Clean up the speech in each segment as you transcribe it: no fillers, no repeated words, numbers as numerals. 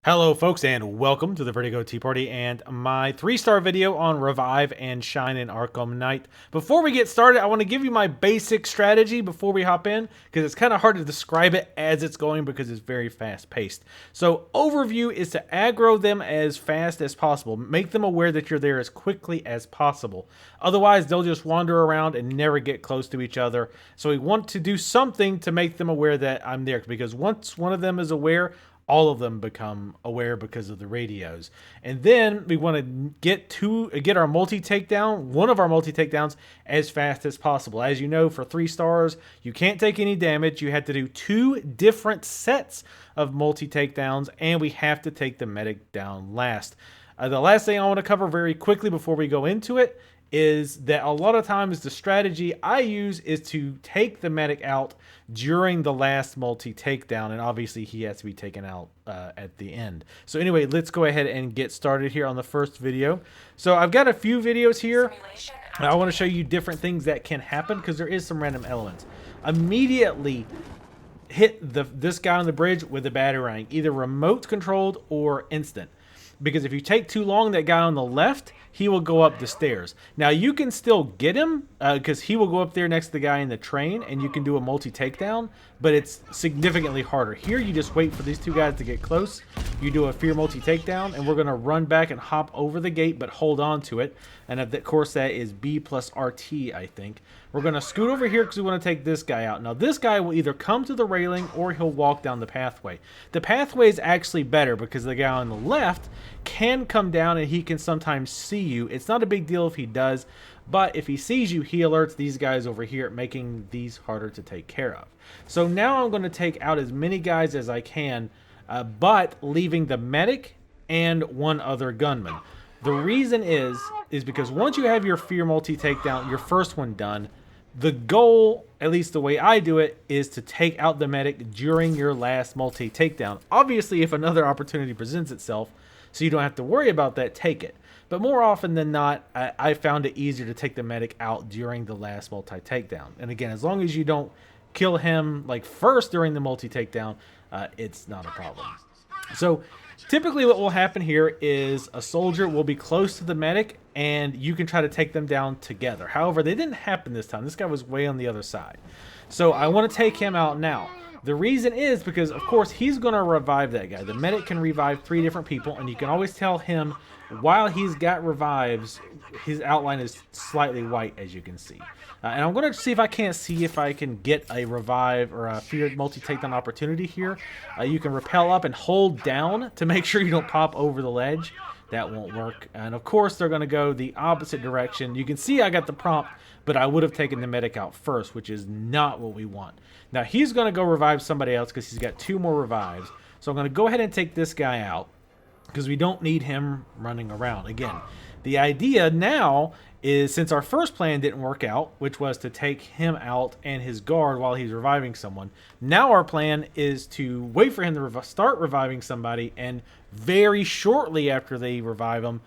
Hello folks and welcome to the Vertigo Tea Party and my 3-star video on Revive and Shine in Arkham Knight. Before we get started, I want to give you my basic strategy before we hop in because it's kind of hard to describe it as it's going because it's very fast paced. So overview is to aggro them as fast as possible. Make them aware that you're there as quickly as possible. Otherwise, they'll just wander around and never get close to each other. So we want to do something to make them aware that I'm there because once one of them is aware, all of them become aware because of the radios. And then we want to get our multi-takedown, one of our multi-takedowns, as fast as possible. As you know, for 3 stars, you can't take any damage. You have to do 2 different sets of multi-takedowns, and we have to take the medic down last. The last thing I want to cover very quickly before we go into it is that a lot of times the strategy I use is to take the medic out during the last multi-takedown, and obviously he has to be taken out at the end. So anyway, let's go ahead and get started here on the first video. So I've got a few videos here. I want to show you different things that can happen because there is some random elements. Immediately hit this guy on the bridge with a batarang, either remote controlled or instant. Because if you take too long, that guy on the left, he will go up the stairs. Now, you can still get him because he will go up there next to the guy in the train, and you can do a multi-takedown, but it's significantly harder. Here, you just wait for these 2 guys to get close. You do a fear multi-takedown, and we're going to run back and hop over the gate, but hold on to it. And of course, that is B plus RT, I think. We're going to scoot over here because we want to take this guy out. Now, this guy will either come to the railing or he'll walk down the pathway. The pathway is actually better because the guy on the left can come down and he can sometimes see you. It's not a big deal if he does, but if he sees you, he alerts these guys over here, making these harder to take care of. So now I'm going to take out as many guys as I can, but leaving the medic and 1 other gunman. The reason is because once you have your fear multi-takedown, your first one done, the goal, at least the way I do it, is to take out the medic during your last multi-takedown. Obviously, if another opportunity presents itself, so you don't have to worry about that, take it. But more often than not, I found it easier to take the medic out during the last multi-takedown. And again, as long as you don't kill him like first during the multi-takedown, it's not a problem. So typically what will happen here is a soldier will be close to the medic and you can try to take them down together. However, they didn't happen this time. This guy was way on the other side. So I want to take him out now. The reason is because, of course, he's going to revive that guy. The medic can revive 3 different people, and you can always tell him while he's got revives, his outline is slightly white, as you can see. And I'm going to see if I can get a revive or a feared multi-takedown opportunity here. You can rappel up and hold down to make sure you don't pop over the ledge. That won't work. And of course, they're going to go the opposite direction. You can see I got the prompt, but I would have taken the medic out first, which is not what we want. Now, he's going to go revive somebody else because he's got 2 more revives. So I'm going to go ahead and take this guy out because we don't need him running around. Again, the idea now is, since our first plan didn't work out, which was to take him out and his guard while he's reviving someone, now our plan is to wait for him to start reviving somebody, and very shortly after they revive him,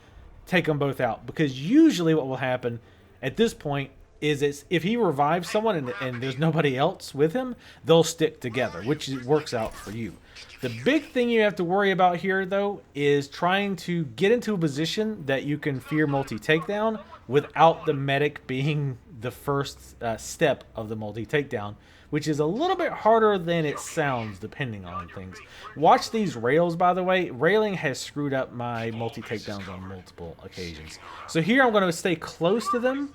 take them both out. Because usually what will happen at this point is if he revives someone and there's nobody else with him, they'll stick together, which works out for you. The big thing you have to worry about here, though, is trying to get into a position that you can fear multi-takedown without the medic being the first step of the multi-takedown, which is a little bit harder than it sounds depending on things. Watch these rails, by the way. Railing has screwed up my multi-takedowns on multiple occasions. So here I'm going to stay close to them,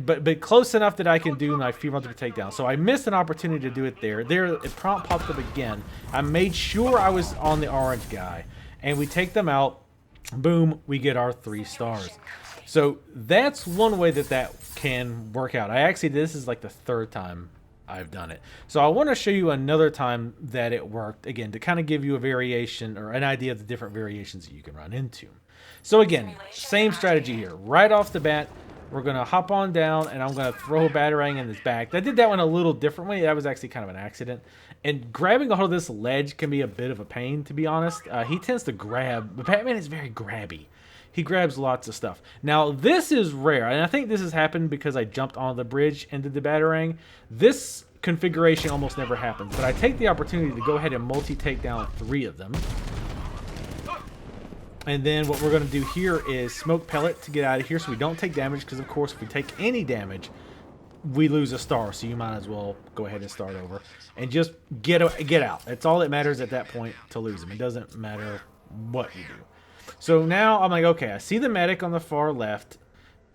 but close enough that I can do my fear multi-takedown. So I missed an opportunity to do it there. There, it prompt popped up again. I made sure I was on the orange guy, and we take them out. Boom, we get our 3 stars. So that's one way that can work out. This is like the 3rd time I've done it. So I want to show you another time that it worked, again, to kind of give you a variation or an idea of the different variations that you can run into. So again, same strategy here. Right off the bat, we're going to hop on down, and I'm going to throw a batarang in his back. I did that one a little differently. That was actually kind of an accident. And grabbing a hold of this ledge can be a bit of a pain, to be honest. He tends to grab, but Batman is very grabby. He grabs lots of stuff. Now, this is rare, and I think this has happened because I jumped on the bridge into the batarang. This configuration almost never happens. But I take the opportunity to go ahead and multi-take down 3 of them. And then what we're going to do here is smoke pellet to get out of here so we don't take damage, because of course if we take any damage, we lose a star. So you might as well go ahead and start over and just get out. That's all that matters at that point, to lose them. It doesn't matter what you do. So now I'm like, okay, I see the medic on the far left,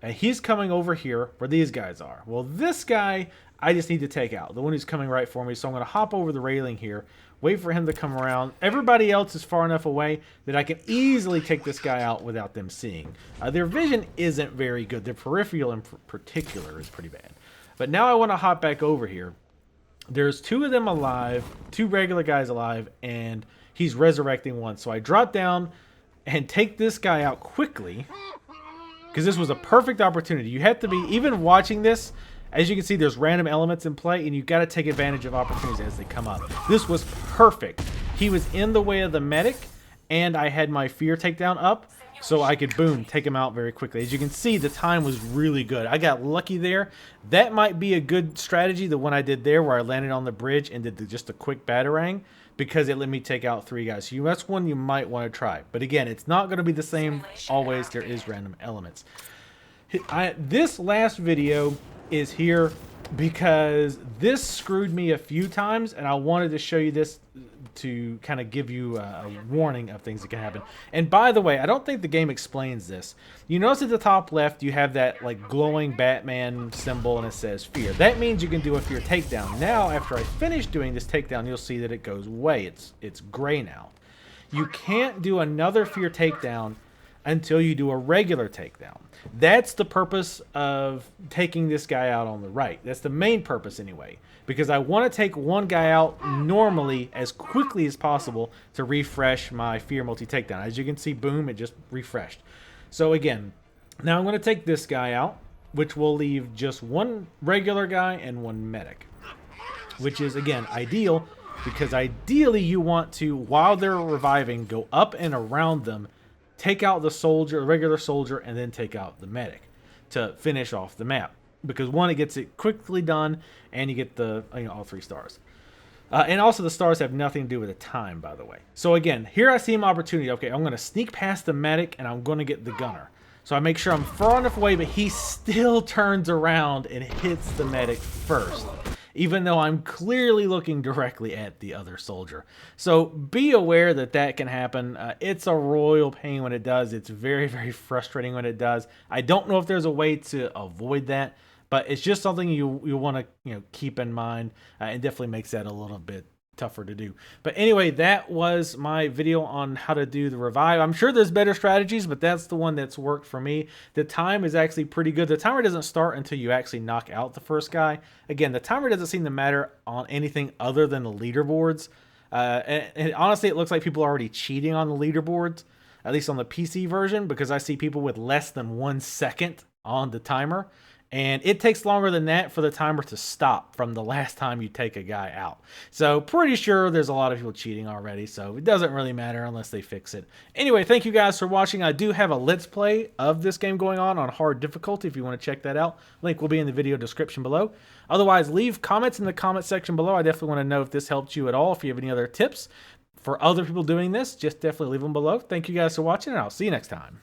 and he's coming over here where these guys are. Well, this guy I just need to take out, the one who's coming right for me. So I'm going to hop over the railing here, wait for him to come around. Everybody else is far enough away that I can easily take this guy out without them seeing. Their vision isn't very good. Their peripheral in particular is pretty bad. But now I want to hop back over here. There's 2 of them alive, 2 regular guys alive, and he's resurrecting one. So I drop down and take this guy out quickly, because this was a perfect opportunity. You have to be, even watching this, as you can see, there's random elements in play, and you've got to take advantage of opportunities as they come up. This was perfect. He was in the way of the medic, and I had my fear takedown up, so I could, boom, take him out very quickly. As you can see, the time was really good. I got lucky there. That might be a good strategy, the one I did there, where I landed on the bridge and did just a quick batarang, because it let me take out 3 guys. So that's one you might want to try. But again, it's not going to be the same always. There is random elements. This last video is here because this screwed me a few times, and I wanted to show you this to kind of give you a warning of things that can happen. And by the way, I don't think the game explains this. You notice at the top left you have that like glowing Batman symbol, and it says fear. That means you can do a fear takedown. Now after I finish doing this takedown, you'll see that it goes away. It's gray now. You can't do another fear takedown until you do a regular takedown. That's the purpose of taking this guy out on the right. That's the main purpose anyway, because I want to take one guy out normally as quickly as possible to refresh my fear multi-takedown. As you can see, boom, it just refreshed. So again, now I'm going to take this guy out, which will leave just 1 regular guy and 1 medic, which is, again, ideal, because ideally you want to, while they're reviving, go up and around them, take out the soldier, the regular soldier, and then take out the medic to finish off the map. Because one, it gets it quickly done, and you get the all 3 stars. And also the stars have nothing to do with the time, by the way. So again, here I see an opportunity. Okay, I'm going to sneak past the medic, and I'm going to get the gunner. So I make sure I'm far enough away, but he still turns around and hits the medic first, even though I'm clearly looking directly at the other soldier. So be aware that that can happen. It's a royal pain when it does. It's very, very frustrating when it does. I don't know if there's a way to avoid that, but it's just something you want to keep in mind. It definitely makes that a little bit tougher to do. But anyway, that was my video on how to do the revive. I'm sure there's better strategies, but that's the one that's worked for me. The time is actually pretty good. The timer doesn't start until you actually knock out the first guy. Again, the timer doesn't seem to matter on anything other than the leaderboards. And honestly, it looks like people are already cheating on the leaderboards, at least on the PC version, because I see people with less than 1 second on the timer. And it takes longer than that for the timer to stop from the last time you take a guy out. So pretty sure there's a lot of people cheating already, so it doesn't really matter unless they fix it. Anyway, thank you guys for watching. I do have a Let's Play of this game going on hard difficulty if you want to check that out. Link will be in the video description below. Otherwise, leave comments in the comment section below. I definitely want to know if this helped you at all. If you have any other tips for other people doing this, just definitely leave them below. Thank you guys for watching, and I'll see you next time.